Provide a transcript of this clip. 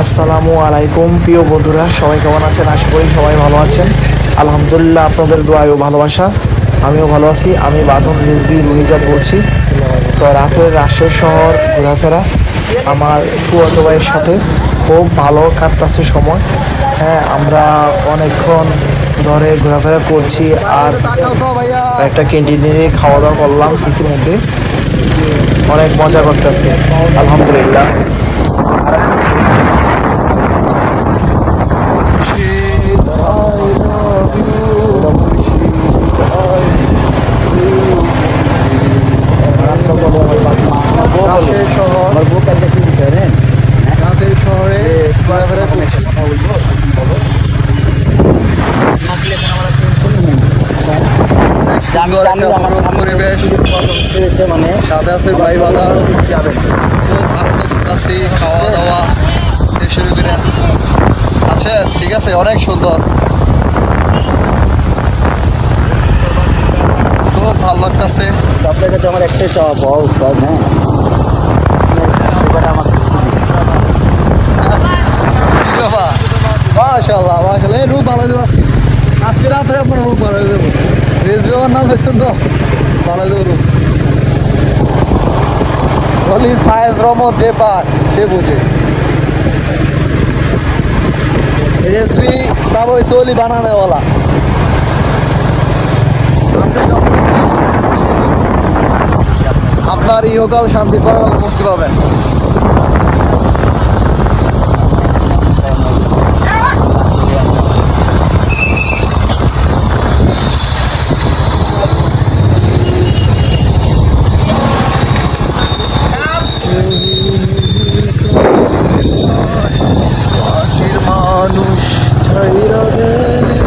আসসালামু আলাইকুম প্রিয় বন্ধুরা, সবাই কেমন আছেন? আশা করি সবাই ভালো আছেন। আলহামদুলিল্লাহ, আপনাদের দোয়ায় ও ভালোবাসা আমিও ভালো আছি। আমি বাঁধন রিজভি রুহিজাত বলছি। তো রাতের রাজশাহী শহর ঘোরাফেরা আমার ফুয়াতো ভাইয়ের সাথে খুব ভালো কাটতেছে সময়। হ্যাঁ, আমরা অনেকক্ষণ ধরে ঘোরাফেরা করছি আর একটা ক্যান্টিনে খাওয়া দাওয়া করলাম। ইতিমধ্যে অনেক মজা করতেছি, আলহামদুলিল্লাহ। রাতের শহরে ঘোরাফেরা করছি। সুন্দর একটা মনোরম পরিবেশ, মানে সাথে আছে ভাই বাধা, খুব আনন্দ করতেছি। খাওয়া দাওয়া থেকে শুরু করে আছে, ঠিক আছে, অনেক সুন্দর, খুব ভালো লাগতেছে। আপনার কাছে আমার একটাই চাওয়া, বল সব। হ্যাঁ, সেটা আমার মাশাআল্লাহ মাশাআল্লাহ, এই রূপ ভালো দেবো আজকে। আজকে রাত্রে আপনার রূপ ভালো দেবো। রেজবি আমার নাম হয়েছেন তো, ভালো দেবো রূপ। বলি ফায়েজ রহমত যে পায় সে বুঝে। রেজবি বাবু চলি বানানেওয়ালা। আপনার ইহকাল শান্তি পরকাল মুক্তি পাবেন। মানুষ ছাইরা দেয়